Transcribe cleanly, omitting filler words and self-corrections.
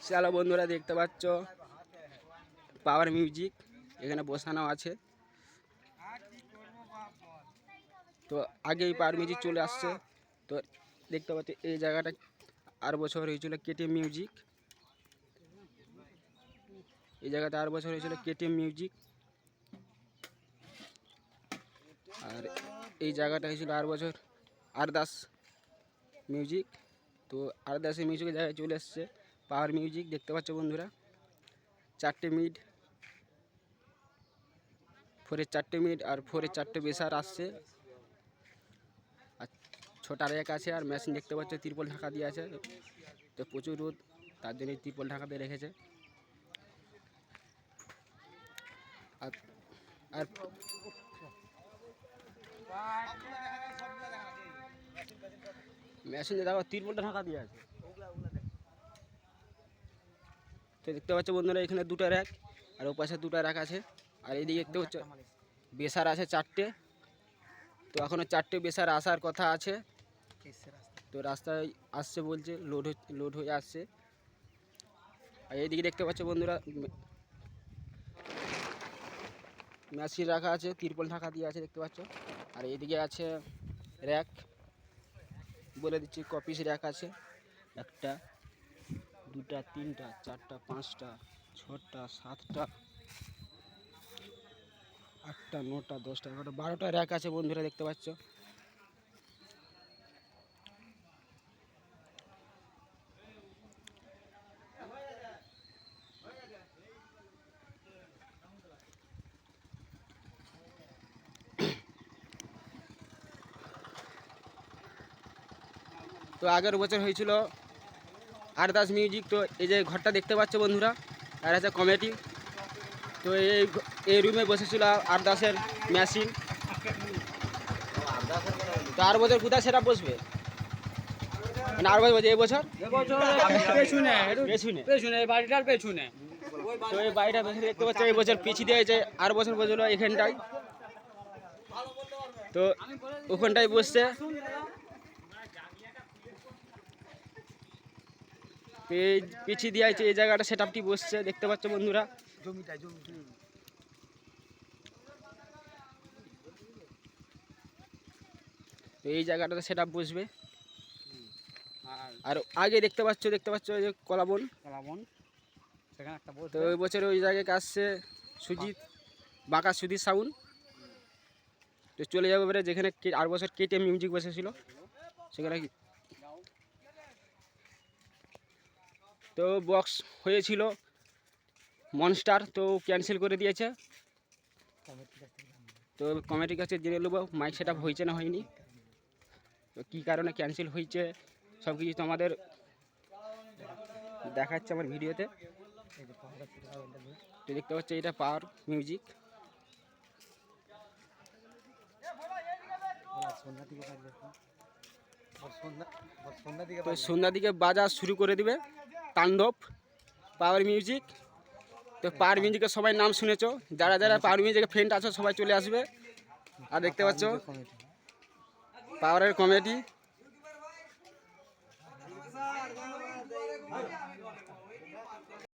চলো বন্ধুরা, দেখতে পাচ্ছ পাওয়ার মিউজিক এখানে বসানো আছে। তো আগেই পাওয়ার মিউজিক চলে আসছে। তো দেখতে পাচ্ছ এই জায়গাটা আর বছর হয়েছিল কেটিএম মিউজিক। এই জায়গাটা আর বছর হয়েছিল কেটিএম মিউজিক। আর এই জায়গাটা হয়েছিল আর বছর আরদাস মিউজিক। তো আরদাসের মিউজিকের জায়গায় চলে এসছে পাওয়ার মিউজিক। দেখতে পাচ্ছ বন্ধুরা, 4টে মিড, 4-এর 4টে মিড আর 4-এর 4টে বেসার আসছে। আর ছোটা র্যাক আছে আর মেশিন দেখতে পাচ্ছ তিরপল ঢাকা দিয়ে আছে। তো প্রচুর রোদ, তার জন্য তিরপল ঢাকা দিয়ে রেখেছে। আর আর মেশিনে দেখো তিরপলটা ঢাকা দিয়ে আছে। তো দেখতে পাচ্ছ বন্ধুরা, এখানে 2টা র্যাক আর ওপাশে 2টা র্যাক আছে। আর এইদিকে দেখতে পাচ্ছ বেসার আছে 4টে। তো এখনও 4টে বেসার আসার কথা আছে। তো রাস্তায় আসছে বলছে, লোড হয়ে আসছে। আর এইদিকে দেখতে পাচ্ছ বন্ধুরা, মেশিন রাখা আছে, তিরপল ঢাকা দিয়ে আছে দেখতে পাচ্ছ। আর এইদিকে আছে র্যাক, বলে দিচ্ছি কপিস র্যাক আছে। 1টা 2টা 3টা 4টা 5টা 6টা 7টা 8টা 9টা 10টা 11টা 12টা র্যাক আছে বন্ধুরা, দেখতে পাচ্ছ। তো আগের বছর হয়েছিল আরদাস মিউজিক। তো এই যে ঘরটা দেখতে পাচ্ছ বন্ধুরা, আর আছে কমিটি। তো এই রুমে বসেছিল আরদাসের মেশিন। তো আর বছর কোথায় সেটা বসবে, মানে আর বছর এই বছর পেছনে বাড়িটার পেছনে। তো এই বাড়িটা পেছনে দেখতে পাচ্ছ এই বছর পিছিয়ে দিয়েছে। আর বছর বসলো এখানটায়, তো ওখানটায় বসছে। এই পিছিয়ে দিয়েছে এই জায়গাটা সেট আপটি বসছে দেখতে পাচ্ছ বন্ধুরা। তো এই জায়গাটাতে সেট আপ বসবে। আর আগে দেখতে পাচ্ছ ওই যে কলাবন। তো ওই বছর ওই জায়গায় আসছে সুজিত, বাঁকা সুজিত সাউন্ড। তো চলে যাবে এবারে যেখানে আর বছর কেটিএম মিউজিক বসেছিল সেখানে। তো বক্স হয়েছিল মনস্টার, তো ক্যান্সেল করে দিয়েছে। তো কমিটির কাছে জেনে নেবো মাইক সেট আপ হয়েছে না হয়নি, তো কী কারণে ক্যান্সেল হয়েছে সব কিছু তো আমাদের দেখাচ্ছে আমার ভিডিওতে। তো দেখতে পাচ্ছি এটা পাওয়ার মিউজিক। তো সন্ধ্যার দিকে বাজা শুরু করে দিবে তাণ্ডব পাওয়ার মিউজিক। তো পাওয়ার মিউজিকের সবাই নাম শুনেছো, যারা যারা পাওয়ার মিউজিকের ফ্রেন্ড আছো সবাই চলে আসবে। আর দেখতে পাচ্ছ পাওয়ারের কমিটি।